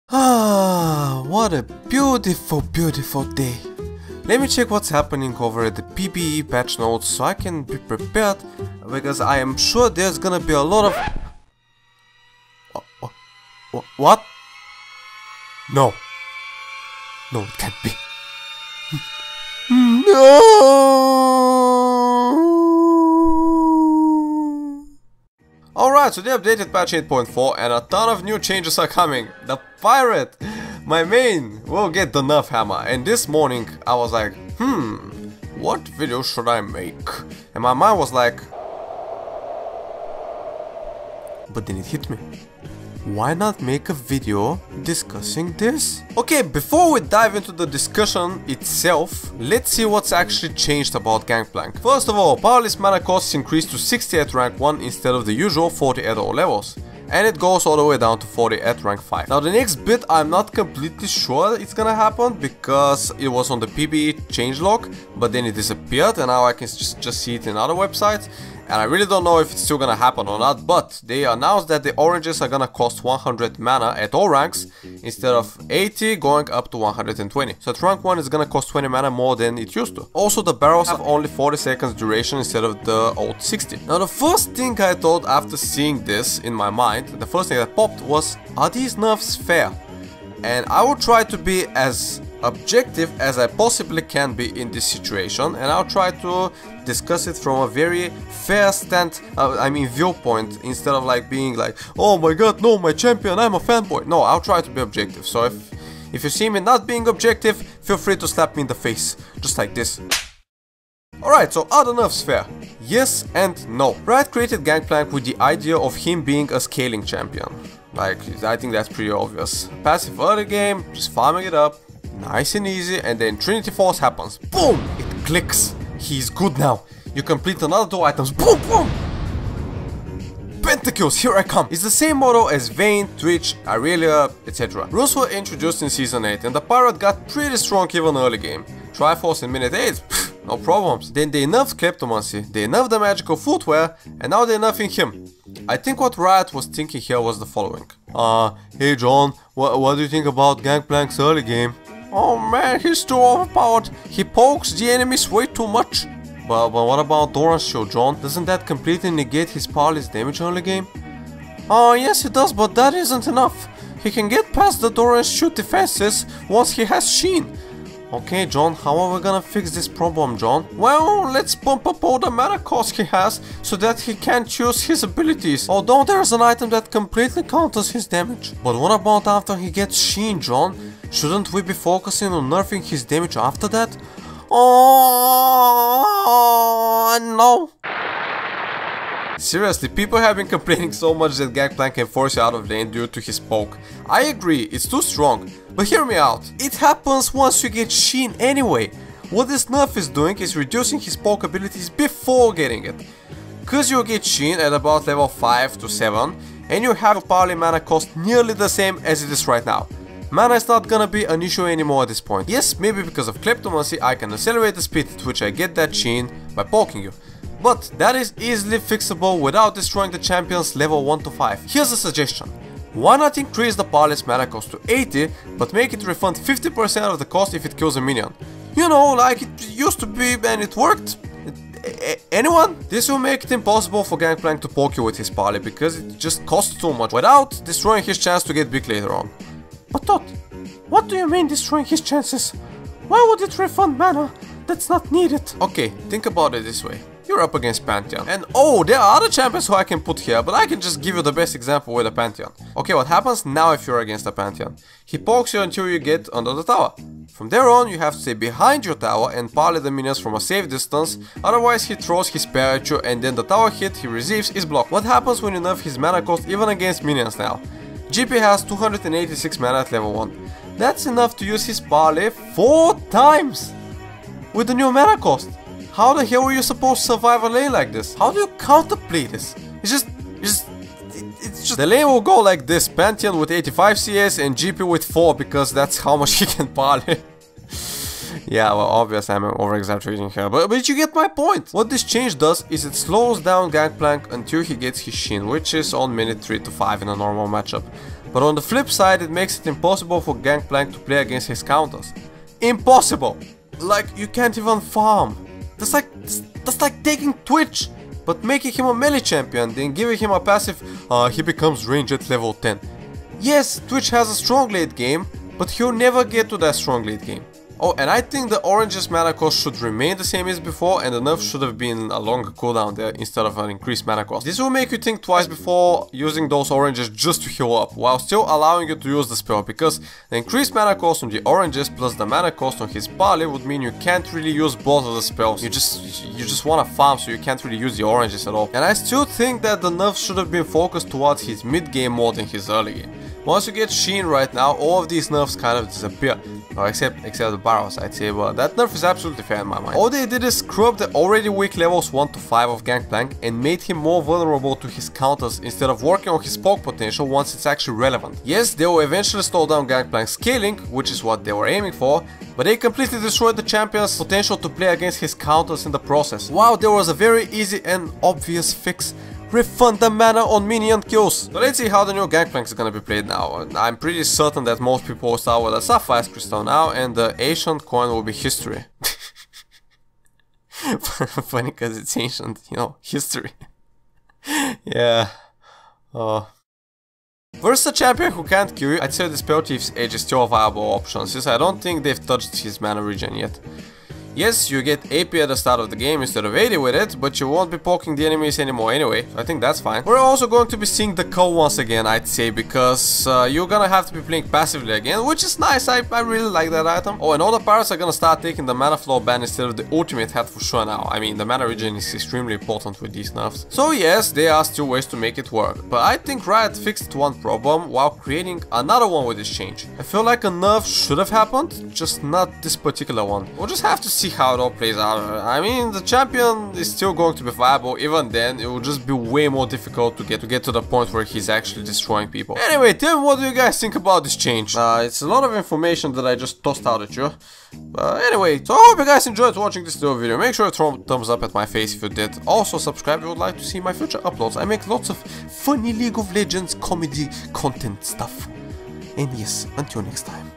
Ah, what a beautiful, beautiful day. Let me check what's happening over at the PBE patch notes so I can be prepared, because I am sure there's gonna be a lot of... What? No. No, it can't be. No! Alright, so they updated patch 8.4 and a ton of new changes are coming. The pirate, my main, will get the nerf hammer. And this morning I was like, what video should I make? And my mind was like... But then it hit me. Why not make a video discussing this? Okay, before we dive into the discussion itself, let's see what's actually changed about GANGPLANK. First of all, powerless mana costs increased to 60 at rank 1 instead of the usual 40 at all levels. And it goes all the way down to 40 at rank 5. Now the next bit I'm not completely sure it's gonna happen because it was on the PBE changelog, but then it disappeared and now I can just see it in other websites. And I really don't know if it's still gonna happen or not, but they announced that the oranges are gonna cost 100 mana at all ranks instead of 80 going up to 120. So at rank 1 it's gonna cost 20 mana more than it used to. Also the barrels have only 40 seconds duration instead of the old 60. Now the first thing I thought after seeing this in my mind, the first thing that popped was, are these nerfs fair? And I will try to be as objective as I possibly can be in this situation, and I'll try to discuss it from a very fair viewpoint, instead of like being like, oh my god, no, my champion, I'm a fanboy. No, I'll try to be objective. So if you see me not being objective, feel free to slap me in the face, just like this. Alright, so are the nerfs fair? Yes and no. Riot created GANGPLANK with the idea of him being a scaling champion. Like, I think that's pretty obvious. Passive early game, just farming it up, nice and easy, and then Trinity Force happens. Boom! It clicks. He's good now. You complete another 2 items. Boom! Boom! Pentakills, here I come. It's the same motto as Vayne, Twitch, Aurelia, etc. Rules were introduced in Season 8 and the pirate got pretty strong even early game. Triforce in minute 8, no problems. Then they nerfed Kleptomancy, they nerfed the magical footwear, and now they're nerfing him. I think what Riot was thinking here was the following. Hey John, what do you think about GANGPLANK's early game? Oh man, he's too overpowered. He pokes the enemies way too much. But what about Doran's shield, John? Doesn't that completely negate his powerless damage early game? Oh yes it does, but that isn't enough. He can get past the Doran's shield defenses once he has Sheen. Okay John, how are we gonna fix this problem, John? Well, let's bump up all the mana cost he has so that he can't choose his abilities. Although there's an item that completely counters his damage. But what about after he gets Sheen, John? Shouldn't we be focusing on nerfing his damage after that? Oh no! Seriously, people have been complaining so much that GANGPLANK can force you out of lane due to his poke. I agree, it's too strong. But hear me out. It happens once you get Sheen anyway. What this nerf is doing is reducing his poke abilities before getting it. Cause you get Sheen at about level 5 to 7 and you have a parley mana cost nearly the same as it is right now. Mana is not gonna be an issue anymore at this point. Yes, maybe because of Kleptomancy I can accelerate the speed at which I get that Sheen by poking you. But that is easily fixable without destroying the champions level 1 to 5. Here's a suggestion. Why not increase the powerless mana cost to 80, but make it refund 50% of the cost if it kills a minion? You know, like it used to be and it worked. Anyone? This will make it impossible for GANGPLANK to poke you with his parley because it just costs too much without destroying his chance to get big later on. But Tot, what do you mean destroying his chances? Why would it refund mana that's not needed? Okay, think about it this way. You're up against Pantheon. And oh, there are other champions who I can put here, but I can just give you the best example with a Pantheon. Okay, what happens now if you're against a Pantheon? He pokes you until you get under the tower. From there on, you have to stay behind your tower and parley the minions from a safe distance, otherwise he throws his spear at you and then the tower hit he receives is blocked. What happens when you nerf his mana cost even against minions now? GP has 286 mana at level 1. That's enough to use his parley 4 times! With the new mana cost. How the hell are you supposed to survive a lane like this? How do you counterplay this? It's just the lane will go like this. Pantheon with 85 CS and GP with 4 because that's how much he can parley. Yeah, well, obviously I'm over-exaggerating here, but you get my point. What this change does is it slows down GANGPLANK until he gets his Sheen, which is on minute 3 to 5 in a normal matchup. But on the flip side, it makes it impossible for GANGPLANK to play against his counters. Impossible! Like, you can't even farm. That's like taking Twitch, but making him a melee champion, then giving him a passive, he becomes range at level 10. Yes, Twitch has a strong late game, but he'll never get to that strong late game. Oh, and I think the orange's mana cost should remain the same as before, and the nerf should have been a longer cooldown there instead of an increased mana cost. This will make you think twice before using those oranges just to heal up, while still allowing you to use the spell, because the increased mana cost on the oranges plus the mana cost on his barley would mean you can't really use both of the spells. You just wanna farm, so you can't really use the oranges at all. And I still think that the nerfs should have been focused towards his mid game more than his early game. Once you get Sheen right now, all of these nerfs kind of disappear. Or except the barrels, I'd say, but that nerf is absolutely fair in my mind. All they did is screw up the already weak levels 1 to 5 of GANGPLANK and made him more vulnerable to his counters instead of working on his poke potential once it's actually relevant. Yes, they will eventually slow down GANGPLANK's scaling, which is what they were aiming for, but they completely destroyed the champion's potential to play against his counters in the process. Wow, there was a very easy and obvious fix. Refund the mana on minion kills. So let's see how the new GANGPLANK is gonna be played now. I'm pretty certain that most people will start with a Sapphire Crystal now, and the ancient coin will be history. Funny because it's ancient, you know, history. Yeah. Versus a champion who can't kill you, I'd say the Spell Thief's Edge is still a viable option, since I don't think they've touched his mana regen yet. Yes, you get AP at the start of the game instead of 80 with it, but you won't be poking the enemies anymore anyway, so I think that's fine. We're also going to be seeing the Cull once again, I'd say, because you're gonna have to be playing passively again, which is nice. I really like that item. Oh, and all the pirates are gonna start taking the mana flow ban instead of the ultimate hat for sure now. I mean, the mana regen is extremely important with these nerfs. So yes, there are still ways to make it work, but I think Riot fixed one problem while creating another one with this change. I feel like a nerf should have happened, just not this particular one. We'll just have to see how it all plays out. I mean, the champion is still going to be viable. Even then, it will just be way more difficult to get to the point where he's actually destroying people. Anyway, tell me, what do you guys think about this change? It's a lot of information that I just tossed out at you. Anyway, so I hope you guys enjoyed watching this little video. Make sure to throw a thumbs up at my face if you did. Also, subscribe if you would like to see my future uploads. I make lots of funny League of Legends comedy content stuff. And yes, until next time.